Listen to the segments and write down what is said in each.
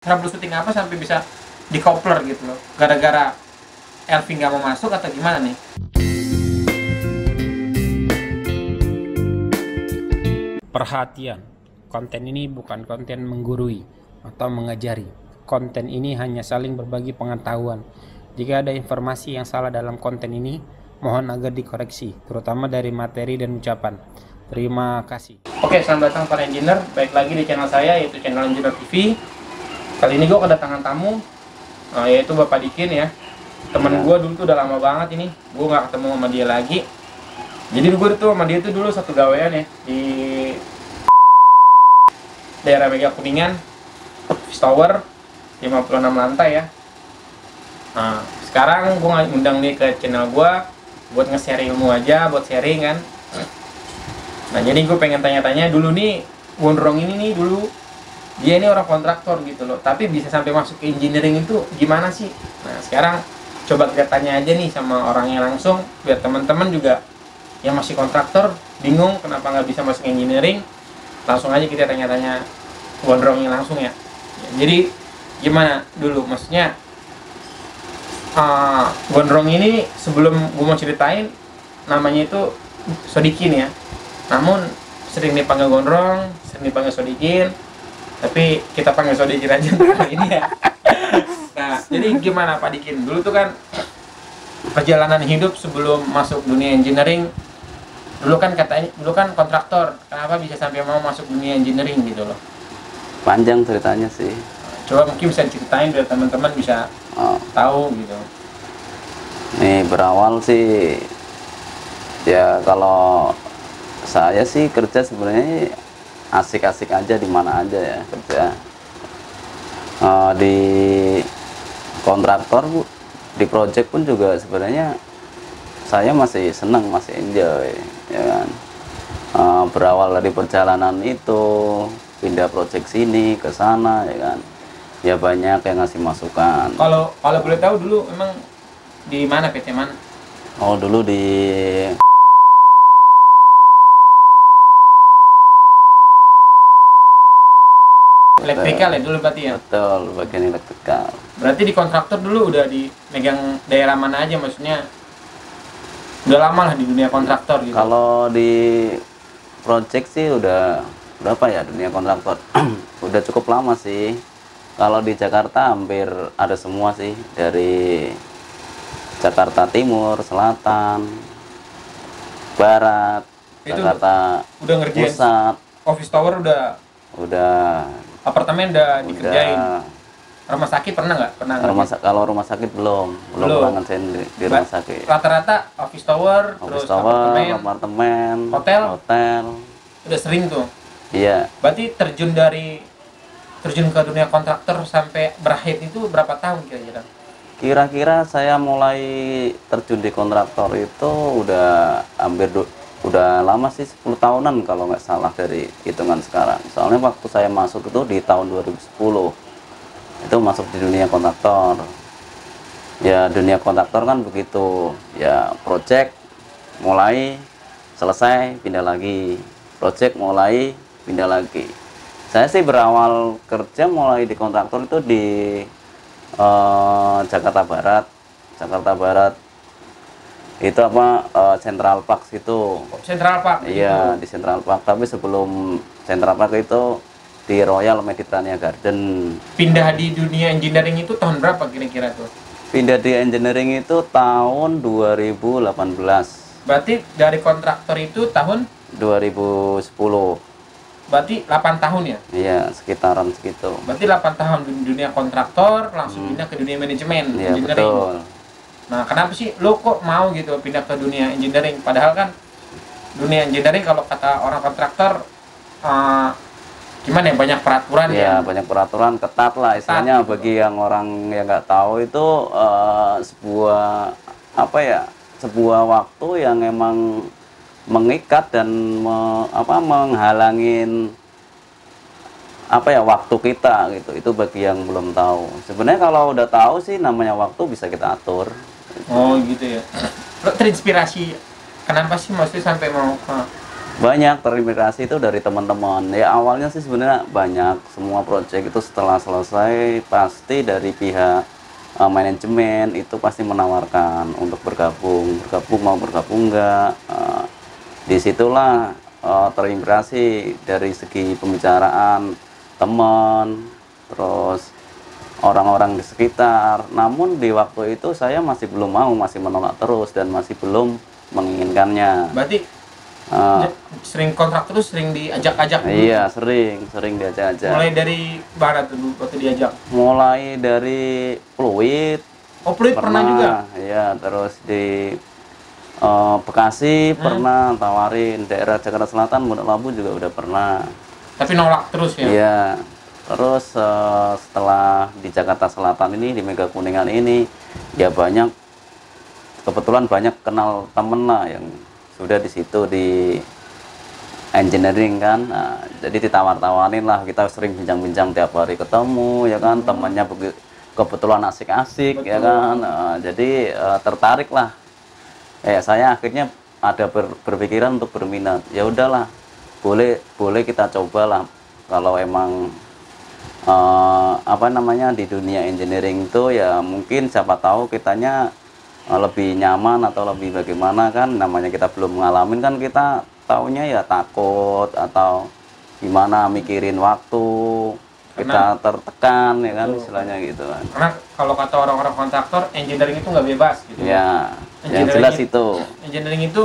troubleshooting apa sampai bisa di coupler gitu loh, gara-gara Elvin nggak mau masuk atau gimana nih? Perhatian, konten ini bukan konten menggurui atau mengajari. Konten ini hanya saling berbagi pengetahuan. Jika ada informasi yang salah dalam konten ini, mohon agar dikoreksi, terutama dari materi dan ucapan. Terima kasih. Oke, selamat datang para engineer. Baik lagi di channel saya, yaitu channel Engineer TV. Kali ini gue kedatangan tamu, yaitu Bapak Dikin ya. Temen gue dulu tuh udah lama banget ini, gue nggak ketemu sama dia lagi. Jadi gue tuh sama dia tuh dulu satu gawean ya di daerah Mega Kuningan, Office Tower, 56 lantai ya. Nah, sekarang gue ngundang dia ke channel gue buat nge-share ilmu aja, buat sharing kan. Nah, jadi gue pengen tanya-tanya dulu nih, Gondrong ini nih dulu, dia ini orang kontraktor gitu loh, tapi bisa sampai masuk ke engineering itu gimana sih? Nah, sekarang coba kita tanya aja nih sama orangnya langsung, biar teman-teman juga yang masih kontraktor bingung kenapa nggak bisa masuk engineering. Langsung aja kita tanya-tanya Gondrongnya langsung ya. Jadi gimana dulu, maksudnya Gondrong ini sebelum gue mau ceritain, namanya itu Sodikin ya. Namun sering dipanggil Gondrong, sering dipanggil Sodikin, tapi kita panggil Sodikin aja untuk kali ini ya. Nah, jadi gimana Pak Dikin? Dulu tuh kan perjalanan hidup sebelum masuk dunia engineering, dulu kan katanya, dulu kan kontraktor, kenapa bisa sampai mau masuk dunia engineering gitu loh? Panjang ceritanya sih. Coba mungkin bisa ceritain biar teman-teman bisa tahu gitu. Nih berawal sih, ya kalau saya sih kerja sebenarnya asik-asik aja di mana aja ya kerja. Di kontraktor, di project pun juga sebenarnya saya masih senang, masih enjoy ya kan. Berawal dari perjalanan itu pindah project sini ke sana ya kan, ya banyak yang ngasih masukan. Kalau boleh tahu dulu emang di mana, PT mana? Oh, dulu di Elektrikal ya dulu berarti ya? Betul, bagian elektrikal. Berarti di kontraktor dulu udah di megang daerah mana aja, maksudnya udah lama lah di dunia kontraktor gitu. Kalau di project sih udah berapa ya dunia kontraktor? Udah cukup lama sih. Kalau di Jakarta hampir ada semua sih, dari Jakarta Timur, Selatan, Barat, Itu Jakarta udah ngerjain Pusat. Office Tower udah, apartemen udah dikerjain. Rumah sakit pernah nggak? Pernah ngerjain? Kalau rumah sakit belum pernah ngerjain di rumah sakit. Rata-rata Office Tower, Office terus Tower, apartemen, hotel udah sering tuh. Iya. Berarti terjun ke dunia kontraktor sampai berakhir itu berapa tahun kira-kira? Kira-kira saya mulai terjun di kontraktor itu udah udah lama sih, 10 tahunan kalau nggak salah dari hitungan sekarang. Soalnya waktu saya masuk itu di tahun 2010. Itu masuk di dunia kontraktor. Ya dunia kontraktor kan begitu. Ya project mulai, selesai, pindah lagi. Project mulai, pindah lagi. Saya sih berawal kerja mulai di kontraktor itu di Jakarta Barat. Itu apa, Central Park itu. Central Park? Iya, gitu. di Central Park. Tapi sebelum Central Park itu di Royal Mediterranean Garden. Pindah di dunia engineering itu tahun berapa kira-kira tuh? Pindah di engineering itu tahun 2018. Berarti dari kontraktor itu tahun 2010. Berarti 8 tahun ya? Iya, sekitaran segitu. Berarti 8 tahun di dunia kontraktor, langsung pindah ke dunia manajemen, Iya, engineering. betul. Nah, kenapa sih lo kok mau gitu pindah ke dunia engineering? Padahal kan dunia engineering kalau kata orang kontraktor, gimana ya, banyak peraturan ya? Iya, banyak peraturan, ketat lah istilahnya. Gitu. Bagi yang orang yang nggak tahu itu sebuah apa ya, sebuah waktu yang emang mengikat dan menghalangin apa ya, waktu kita gitu. Itu bagi yang belum tahu. Sebenarnya kalau udah tahu sih namanya waktu bisa kita atur. Oh gitu ya. Lo terinspirasi kenapa sih maksudnya sampai mau Banyak terinspirasi itu dari teman-teman. Ya awalnya sih sebenarnya banyak, semua proyek itu setelah selesai pasti dari pihak manajemen itu pasti menawarkan untuk bergabung mau bergabung enggak. Disitulah terinspirasi dari segi pembicaraan teman, terus orang-orang di sekitar. Namun di waktu itu saya masih belum mau, masih menolak terus dan masih belum menginginkannya. Berarti sering kontrak terus, sering diajak-ajak dulu? Iya, sering diajak-ajak. Mulai dari mana tuh waktu diajak? Mulai dari Pluit. Oh, Pluit pernah juga? Iya, terus di Bekasi pernah tawarin, daerah Jakarta Selatan, Pondok Labu juga udah pernah. Tapi nolak terus ya? Iya. Terus setelah di Jakarta Selatan ini, di Mega Kuningan ini, ya kebetulan banyak kenal temen lah yang sudah di situ di engineering kan. Nah, jadi ditawar-tawarin lah, kita sering bincang-bincang tiap hari ketemu ya kan, temannya kebetulan asik-asik ya kan. Jadi tertarik lah. Saya akhirnya ada berpikiran untuk berminat. Ya udahlah, boleh kita cobalah. Kalau emang di dunia engineering itu ya mungkin siapa tahu kitanya lebih nyaman atau lebih bagaimana kan, namanya kita belum mengalami kan, kita taunya ya takut atau gimana, mikirin waktu, kita tertekan ya kan, istilahnya gitu kan. Karena kalau kata orang-orang kontraktor, engineering itu nggak bebas gitu ya. Yang jelas itu engineering itu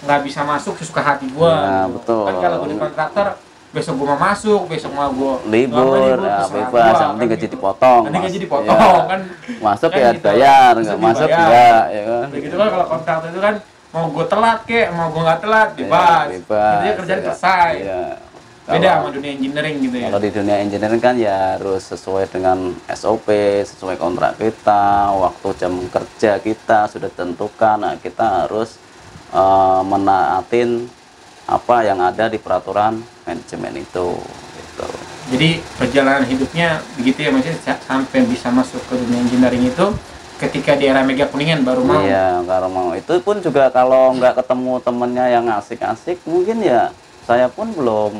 nggak bisa masuk sesuka hati gua ya, gitu. betul. Kan kalau gue di kontraktor, besok gua mau masuk, besok mau gua libur ya, bebas, yang penting gaji dipotong. Nanti gaji dipotong kan. Masuk kan ya gitu. bayar, nggak masuk enggak ya kan. Begitu kan kalau kontraktor itu kan, mau gua telat kek, mau gua nggak telat, bebas. Intinya kerjaan selesai. Ya. Beda sama dunia engineering gitu ya. Kalau di dunia engineering kan ya harus sesuai dengan SOP, sesuai kontrak kita, waktu jam kerja kita sudah tentukan. Nah, kita harus menaatin apa yang ada di peraturan manajemen itu gitu. Jadi perjalanan hidupnya begitu ya, maksudnya sampai bisa masuk ke dunia engineering itu ketika di era Mega Kuningan baru mau. Iya, baru mau. Itu pun juga kalau nggak ketemu temennya yang asik-asik, mungkin ya saya pun belum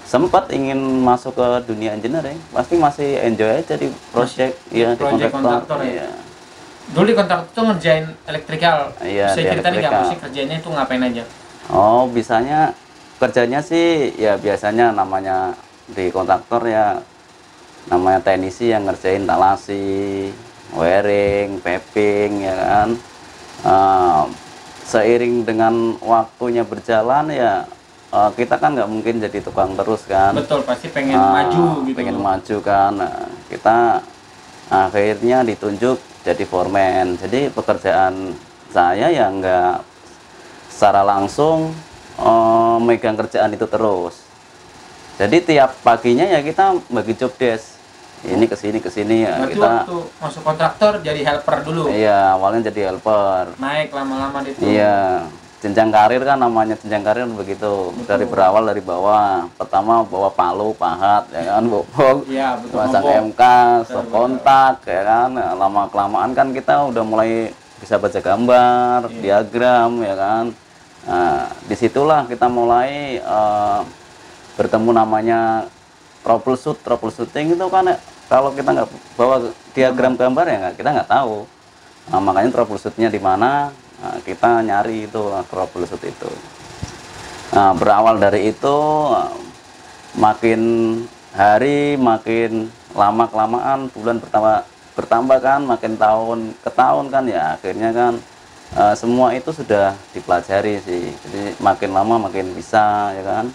sempat ingin masuk ke dunia engineering. Pasti masih enjoy aja di project, ya di kontraktor. Ya. Dulu di kontraktor tuh ngerjain elektrikal. Iya, saya ceritain nggak mesti kerjanya itu ngapain aja? Oh, bisanya kerjanya sih ya biasanya namanya di kontraktor ya namanya teknisi yang ngerjain instalasi, wiring, piping ya kan. Seiring dengan waktunya berjalan ya kita kan nggak mungkin jadi tukang terus kan. Betul, pasti pengen maju gitu. Pengen maju kan. Kita akhirnya ditunjuk jadi foreman. Jadi pekerjaan saya ya nggak secara langsung megang kerjaan itu terus. Jadi tiap paginya ya kita bagi job desk. Ini ke sini ya. Berarti kita waktu masuk kontraktor jadi helper dulu. Iya, awalnya jadi helper. Naik lama-lama itu. Iya. Jenjang karir kan, namanya jenjang karir begitu. Betul. Dari berawal dari bawah. Pertama bawa palu, pahat ya kan, bobok. Iya, betul. Pasang MK, stop kontak ya kan. Lama kelamaan kan kita udah mulai bisa baca gambar, diagram ya kan. Nah, disitulah kita mulai bertemu namanya troubleshooting itu kan, kalau kita nggak bawa diagram gambar ya kita nggak tahu. Nah, makanya troubleshootnya di mana, nah, kita nyari itu troubleshoot itu. Nah, berawal dari itu makin hari makin lama kelamaan, bulan bertambah kan, makin tahun ke tahun kan ya akhirnya kan semua itu sudah dipelajari sih. Jadi makin lama makin bisa ya kan.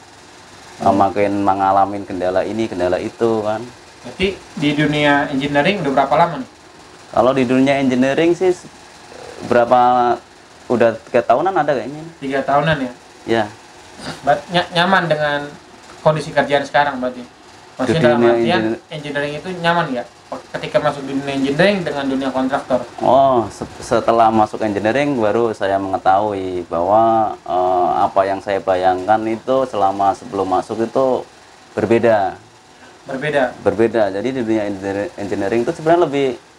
Makin mengalami kendala ini, kendala itu kan. Berarti di dunia engineering udah berapa lama nih? Kalau di dunia engineering sih udah 3 tahunan ada kayaknya. 3 tahunan ya? Ya. Nyaman dengan kondisi kerjaan sekarang berarti? Maksudnya dalam artian engineering itu nyaman nggak? Ketika masuk dunia engineering dengan dunia kontraktor? Oh, setelah masuk engineering baru saya mengetahui bahwa apa yang saya bayangkan itu selama sebelum masuk itu berbeda. Berbeda. Jadi di dunia engineering itu sebenarnya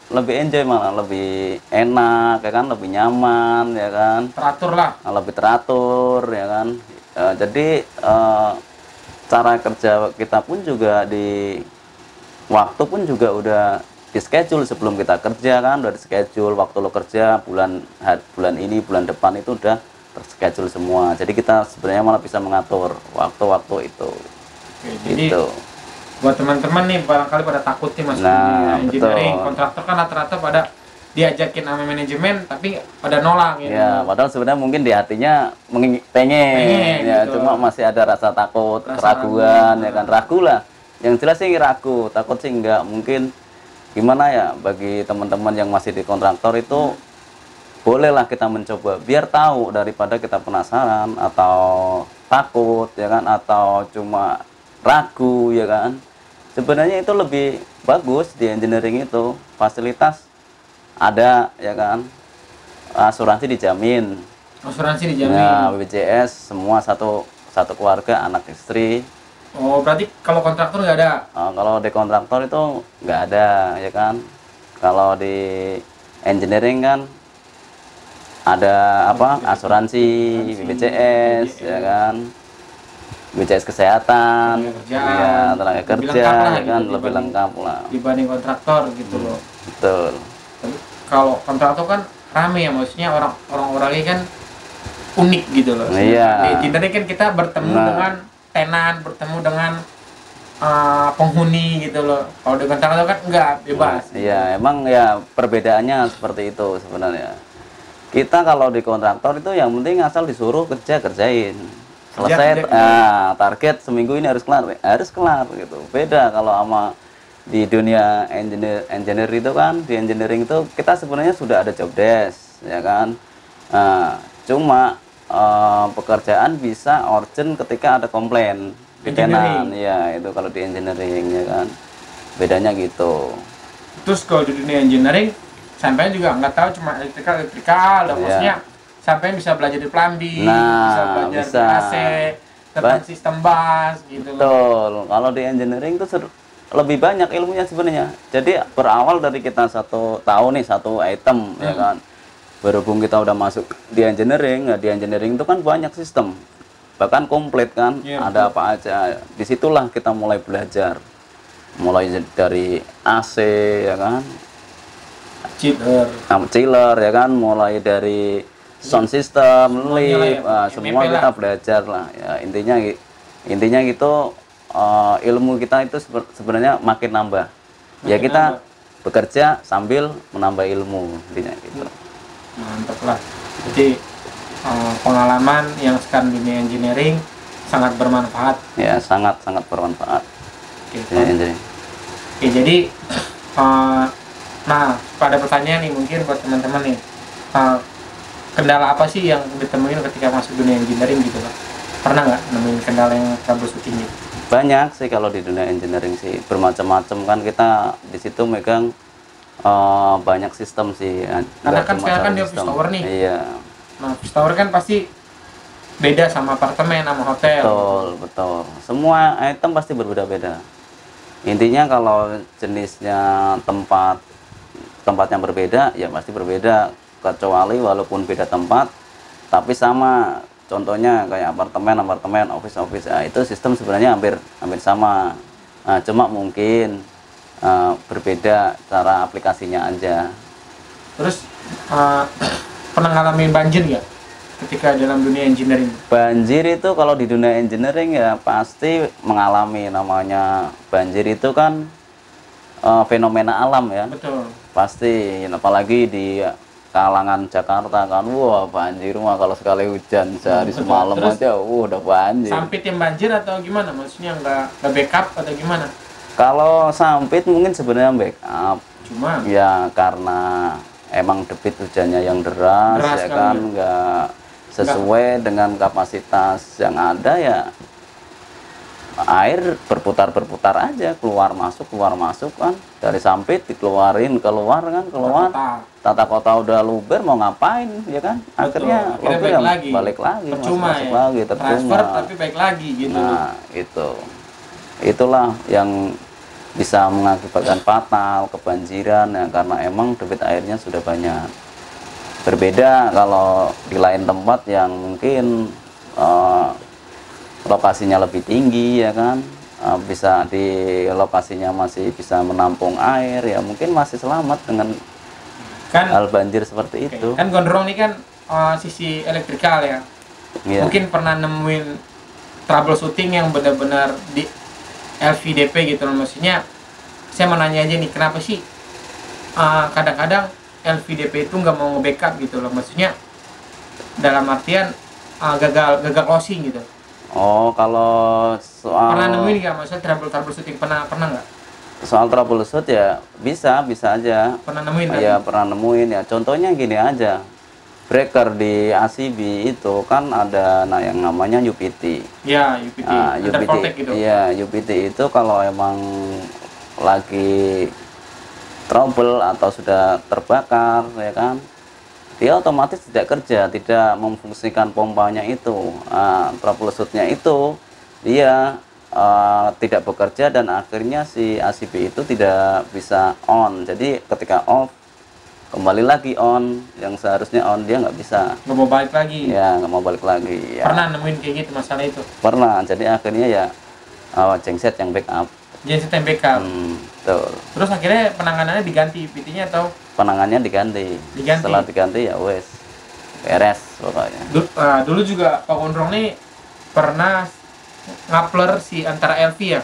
lebih enjoy, malah lebih enak ya kan, lebih nyaman ya kan. Teratur lah. Lebih teratur ya kan. Jadi cara kerja kita pun juga di waktu pun juga udah di schedule sebelum kita kerja kan, udah di schedule waktu lo kerja bulan ini bulan depan itu udah terschedule semua. Jadi kita sebenarnya malah bisa mengatur waktu-waktu itu. Oke, jadi gitu. buat teman-teman nih barangkali pada takut nih masuk Nah, dunia engineering, betul. kontraktor kan rata-rata pada diajakin sama manajemen tapi pada nolak gitu. Ya, padahal sebenarnya mungkin di hatinya pengen ya, gitu. cuma masih ada rasa takut, Rasa keraguan, ragu. ya kan, ragu lah. Yang jelas sih ragu, takut sih enggak. Mungkin gimana ya, bagi teman-teman yang masih di kontraktor itu bolehlah kita mencoba, biar tahu daripada kita penasaran atau takut, ya kan, atau cuma ragu, ya kan. Sebenarnya itu lebih bagus di engineering itu, fasilitas ada, ya kan, asuransi dijamin, Asuransi dijamin. ya, BPJS semua satu keluarga, anak istri. Oh, berarti kalau kontraktor nggak ada? Kalau di kontraktor itu nggak ada, ya kan. Kalau di engineering kan ada apa, asuransi, BPJS, ya kan, BPJS kesehatan, ya, tenaga kerja, ya kan, lebih lengkap lah dibanding kontraktor gitu loh. betul. Tapi kalau kontraktor kan rame ya, maksudnya orang-orangnya kan unik gitu loh. Iya. Di engineering kan kita bertemu Nah. dengan tenan, bertemu dengan penghuni gitu loh. Kalau di kontraktor kan enggak, bebas. Iya, emang ya perbedaannya seperti itu sebenarnya. Kita kalau di kontraktor itu yang penting asal disuruh kerjain. Selesai, kerja. target seminggu ini harus kelar gitu. Beda kalau sama di dunia engineer itu kan, di engineering itu kita sebenarnya sudah ada job desk, ya kan. Cuma pekerjaan bisa urgent ketika ada komplain di tenan, ya itu kalau di engineering, ya kan. Bedanya gitu. Terus kalau di dunia engineering sampai juga nggak tahu cuma elektrikal, dan maksudnya sampai bisa belajar di plumbing, bisa belajar di AC, tentang sistem bus gitu. Betul. Kalau di engineering itu lebih banyak ilmunya sebenarnya. Jadi berawal dari kita tahu nih satu item, ya kan. Berhubung kita udah masuk di engineering, ya di engineering itu kan banyak sistem, bahkan komplit kan, ada apa aja. Disitulah kita mulai belajar, mulai dari AC, ya kan, chiller, ya kan, mulai dari sound system, lift, semua kita belajar lah. Ya, intinya gitu. Ilmu kita itu sebenarnya makin nambah. Ya kita bekerja sambil menambah ilmu, intinya gitu. Mantap lah. Jadi pengalaman yang sekarang di dunia engineering sangat bermanfaat. Ya, sangat bermanfaat. Oke, jadi nah, pada pertanyaan nih mungkin buat teman-teman nih, kendala apa sih yang ditemuin ketika masuk dunia engineering gitu Pak? Pernah nggak nemuin kendala yang troubleshooting gitu? Banyak sih kalau di dunia engineering sih, bermacam-macam kan. Kita di situ megang banyak sistem sih. Karena kan sekarang kan dia office tower nih. Iya. Nah, office tower kan pasti beda sama apartemen, sama hotel. Betul. Semua item pasti berbeda-beda. Intinya kalau jenisnya tempatnya berbeda, ya pasti berbeda. Kecuali walaupun beda tempat, tapi sama. Contohnya kayak apartemen, office, itu sistem sebenarnya hampir sama. Cuma mungkin berbeda cara aplikasinya aja. Terus pernah ngalamin banjir nggak ketika dalam dunia engineering? Banjir itu kalau di dunia engineering ya pasti mengalami, namanya banjir itu kan fenomena alam ya. Betul. Pasti, apalagi di kalangan Jakarta kan, wah banjir mah kalau sekali hujan sehari semalam aja, udah banjir. Sampit yang banjir atau gimana? Maksudnya nggak backup atau gimana? Kalau sampit mungkin sebenarnya backup. Cuma ya karena emang debit hujannya yang deras ya kan, nggak sesuai dengan kapasitas yang ada, ya air berputar aja, keluar masuk kan, dari sampit dikeluarin, keluar tata kota udah luber, mau ngapain, ya kan. Akhirnya balik lagi percuma masuk lagi, transfer tapi baik lagi gitu. Nah itulah yang bisa mengakibatkan fatal, kebanjiran ya, karena emang debit airnya sudah banyak. Berbeda kalau di lain tempat yang mungkin lokasinya lebih tinggi ya kan, bisa di lokasinya masih bisa menampung air, ya mungkin masih selamat dengan Kan hal banjir seperti oke, itu. kan gondrong ini kan sisi elektrikal ya. Iya. Mungkin pernah nemuin troubleshooting yang benar-benar di LVDP gitu loh. Maksudnya saya mau nanya aja nih, kenapa sih kadang-kadang LVDP itu nggak mau nge-backup gitu loh. Maksudnya dalam artian gagal closing gitu. Oh, kalau Pernah soal nemuin nggak? Maksudnya troubleshooting pernah nggak? soal troubleshoot ya bisa aja. Pernah nemuin kan? Ya pernah nemuin ya. Contohnya gini aja. Breaker di ACB itu kan ada yang namanya UPT. Ya, UPT, undervoltage gitu. Iya, UPT itu kalau emang lagi trouble atau sudah terbakar ya kan, dia otomatis tidak kerja, tidak memfungsikan pompanya itu. Troubleshootnya itu dia tidak bekerja dan akhirnya si ACB itu tidak bisa on. Jadi ketika off kembali lagi on, yang seharusnya on dia nggak bisa. Nggak mau balik lagi. Ya nggak mau balik lagi. Ya. Pernah nemuin kayak gitu masalah itu? Pernah. Jadi akhirnya ya genset yang backup. Genset yang backup. Betul. Terus akhirnya penanganannya diganti PT-nya atau? Penanganannya diganti. Setelah diganti ya wes beres pokoknya. Dulu juga Pak Gondrong nih pernah ngapler si antara LV ya?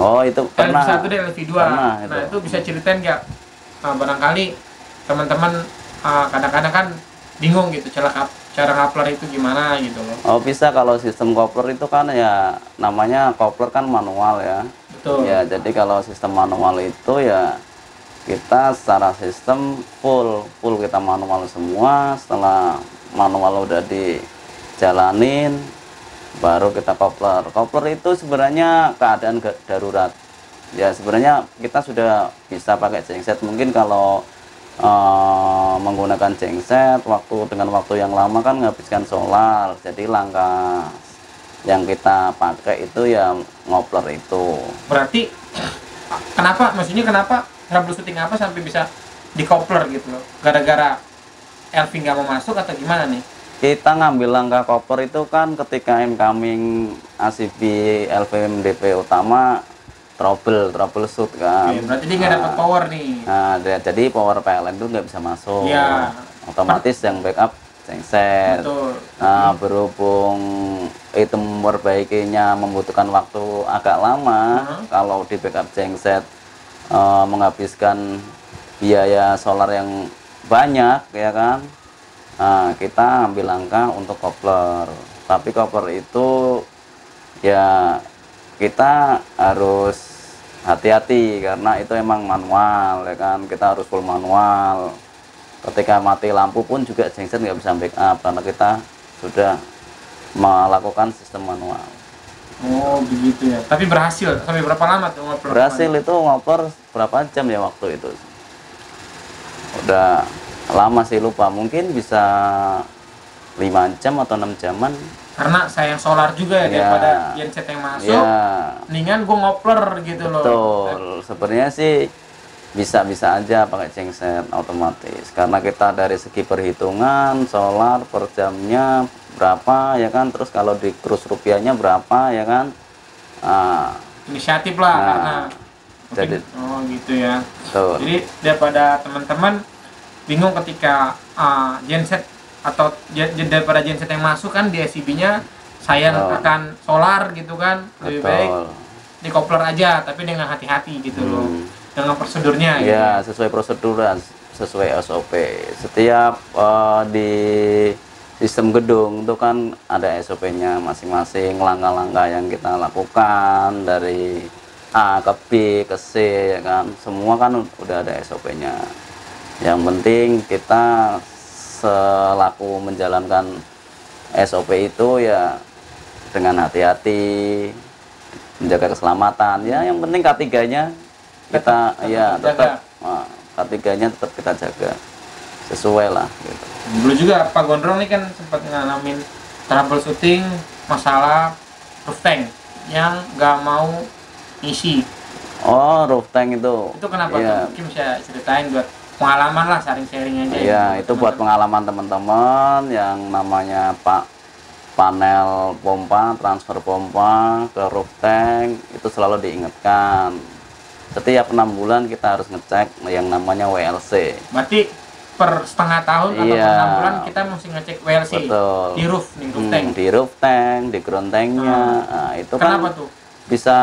Oh itu pernah. LV1 dan LV2. Pernah, nah itu bisa ceritain nggak? Barangkali teman-teman kadang-kadang kan bingung gitu cara ngapler itu gimana gitu loh. Oh bisa, kalau sistem kopler itu kan ya namanya kopler kan manual ya. Betul. Ya jadi kalau sistem manual itu ya kita secara sistem full kita manual semua. Setelah manual udah dijalanin baru kita kopler. Kopler itu sebenarnya keadaan darurat. Ya sebenarnya kita sudah bisa pakai genset. Mungkin kalau menggunakan genset dengan waktu yang lama kan menghabiskan solar. Jadi langkah yang kita pakai itu ya ngopler itu. Berarti kenapa troubleshooting apa sampai bisa dikopler gitu loh? Gara-gara LV nggak mau masuk atau gimana nih? Kita ngambil langkah kopler itu kan ketika incoming ACB LVMDP utama troubleshoot kan. Oke, berarti dia nggak dapat power nih. Nah, jadi power PLN itu nggak bisa masuk. Ya. Otomatis yang backup genset. Betul. Nah, berhubung itu memperbaikinya membutuhkan waktu agak lama, kalau di backup genset menghabiskan biaya solar yang banyak ya kan. Nah, kita ambil langkah untuk kopler. Tapi kopler itu ya kita harus hati-hati karena itu emang manual ya kan, kita harus full manual. Ketika mati lampu pun juga genset nggak bisa backup karena kita sudah melakukan sistem manual. Oh begitu ya. Tapi berhasil sampai berapa lama tuh ngopler? Berhasil itu ngopler berapa jam ya waktu itu? Udah lama sih, lupa, mungkin bisa 5 jam atau 6 jaman. Karena sayang solar juga ya, daripada genset yang masuk, mendingan gue ngopler gitu loh. Betul, sebenarnya sih bisa-bisa aja pakai genset otomatis karena kita dari segi perhitungan solar per jamnya berapa ya kan, terus kalau di kurs rupiahnya berapa ya kan. Inisiatif lah karena jadi mungkin, oh gitu ya. betul. Jadi daripada teman-teman bingung ketika genset atau daripada genset yang masuk kan di SCB-nya sayang akan solar gitu kan, lebih baik di kopler aja tapi dengan hati-hati gitu loh, dengan prosedurnya gitu. Ya sesuai prosedur dan sesuai SOP. Setiap di sistem gedung itu kan ada SOP-nya masing-masing, langkah-langkah yang kita lakukan dari A ke B ke C ya kan, semua kan udah ada SOP-nya. Yang penting kita selaku menjalankan SOP itu ya dengan hati-hati, menjaga keselamatan ya. Yang penting K3-nya kita tetap K3-nya tetap kita jaga sesuai lah gitu. Dulu juga Pak Gondrong ini kan sempat ngalamin troubleshooting masalah roof tank yang nggak mau isi. Oh, roof tank itu kenapa tuh? Mungkin bisa ceritain buat pengalaman lah, sharing-sharing aja. Iya, itu buat pengalaman teman-teman yang namanya Pak panel pompa, transfer pompa ke roof tank itu selalu diingatkan. Setiap 6 bulan kita harus ngecek yang namanya WLC. Berarti per setengah tahun atau per 6 bulan kita mesti ngecek WLC. Betul. Di roof tank. Di roof tank, di ground tanknya. Nah, itu Kenapa kan tuh? bisa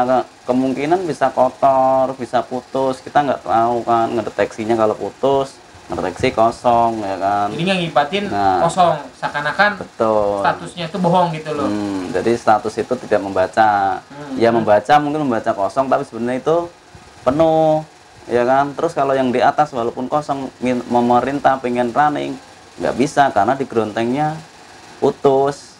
kemungkinan bisa kotor, bisa putus. Kita nggak tahu kan ngedeteksinya, kalau putus ngedeteksi kosong ya kan. Ini yang ngibatin kosong, seakan-akan betul, statusnya itu bohong gitu loh. Jadi status itu tidak membaca. Ya membaca, mungkin membaca kosong tapi sebenarnya itu penuh ya kan. Terus kalau yang di atas walaupun kosong, pemerintah pengen running nggak bisa karena di ground tanknya putus,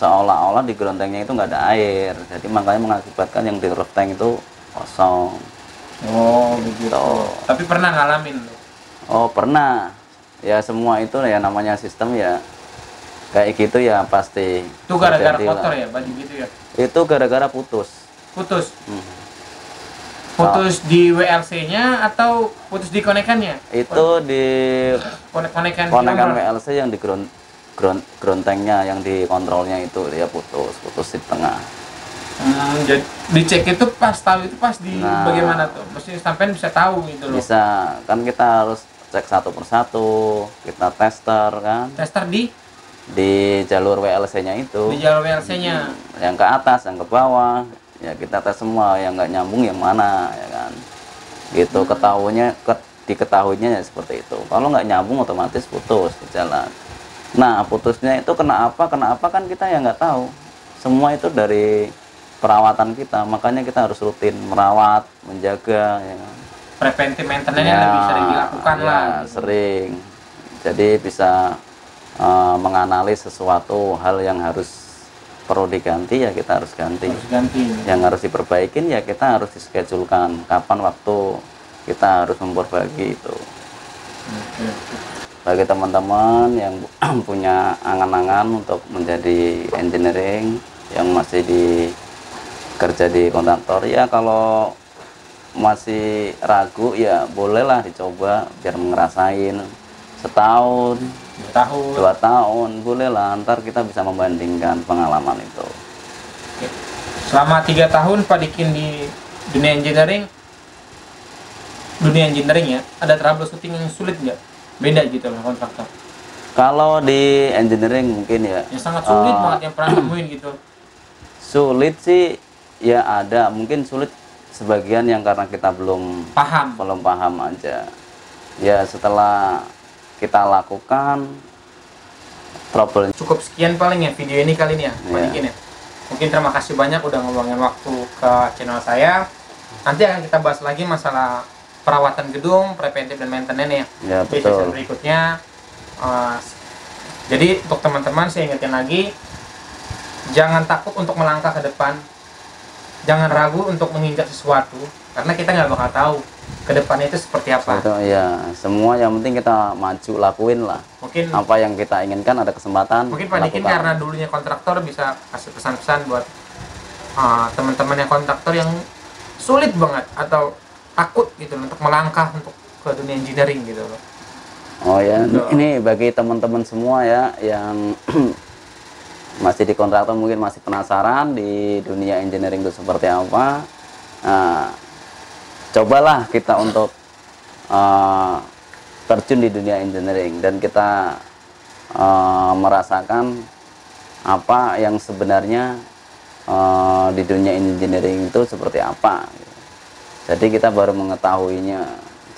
seolah-olah di ground tanknya itu nggak ada air, jadi makanya mengakibatkan yang di roof tank itu kosong. Oh begitu. Tapi pernah ngalamin? Oh pernah ya, semua itu ya namanya sistem ya kayak gitu ya pasti. Itu gara-gara kotor ya baju gitu ya? Itu gara-gara putus. Putus di WLC-nya atau putus di konekannya? Itu di konekan WLC yang di ground tanknya, yang di kontrolnya itu dia putus di tengah. Jadi dicek itu pas tahu itu pas di bagaimana tuh? Mesti sampai bisa tahu gitu loh. Bisa, kan kita harus cek satu persatu, kita tester kan. Tester di jalur WLC-nya itu. Di jalur WLC-nya. Yang ke atas, yang ke bawah. Ya kita tes semua, yang nggak nyambung yang mana ya kan. Gitu diketahuinya ya seperti itu. Kalau nggak nyambung otomatis putus di jalan. Nah, putusnya itu kenapa kan kita ya nggak tahu. Semua itu dari perawatan kita, makanya kita harus rutin merawat, menjaga ya kan. Preventive maintenance-nya lebih sering dilakukan lah. Sering. Jadi bisa menganalisis sesuatu hal yang harus perlu diganti ya kita harus ganti. Yang harus diperbaikin ya kita harus dischedule-kan kapan waktu kita harus memperbaiki itu. Bagi teman-teman yang punya angan-angan untuk menjadi engineering, yang masih kerja di kontraktor, ya kalau masih ragu ya bolehlah dicoba biar ngerasain setahun, 2 tahun, bolehlah, ntar kita bisa membandingkan pengalaman itu. Selama 3 tahun Pak Dikin di dunia engineering ya, ada troubleshooting yang sulit nggak? Beda gitu loh kontraktor. Kalau di engineering mungkin ya yang sangat sulit banget yang pernah nemuin gitu. Sulit sih ya ada, mungkin sulit sebagian yang karena kita belum paham aja. Ya setelah kita lakukan trouble. Cukup sekian paling ya video ini kali ini ya Pak Dikin ya. Mungkin terima kasih banyak udah ngeluangin waktu ke channel saya. Nanti akan kita bahas lagi masalah perawatan gedung, preventif dan maintenance ya. Di sesi berikutnya. Jadi untuk teman-teman saya ingetin lagi, jangan takut untuk melangkah ke depan, jangan ragu untuk menginjak sesuatu, karena kita nggak bakal tahu ke depannya itu seperti apa. Ya, semua yang penting kita maju, lakuin lah. Mungkin apa yang kita inginkan, ada kesempatan. Mungkin Pak Dikin karena dulunya kontraktor bisa kasih pesan-pesan buat teman-teman yang kontraktor yang sulit banget atau takut gitu untuk melangkah untuk ke dunia engineering gitu loh. Oh ya, ini bagi teman-teman semua ya yang masih di kontraktor, mungkin masih penasaran di dunia engineering itu seperti apa. Cobalah kita untuk terjun di dunia engineering dan kita merasakan apa yang sebenarnya di dunia engineering itu seperti apa. Jadi kita baru mengetahuinya,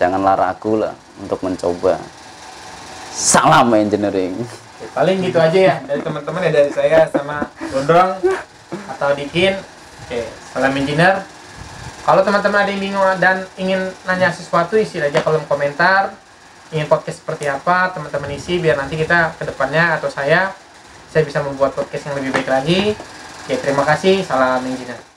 janganlah ragu lah untuk mencoba. Salam engineering. Paling gitu aja ya dari teman-teman ya, dari saya sama Gondrong atau Dikin. Oke, salam engineer. Kalau teman-teman ada yang bingung dan ingin nanya sesuatu, isi aja kolom komentar. Ingin podcast seperti apa, teman-teman isi biar nanti kita ke depannya atau saya bisa membuat podcast yang lebih baik lagi. Oke, terima kasih. Salam engineer.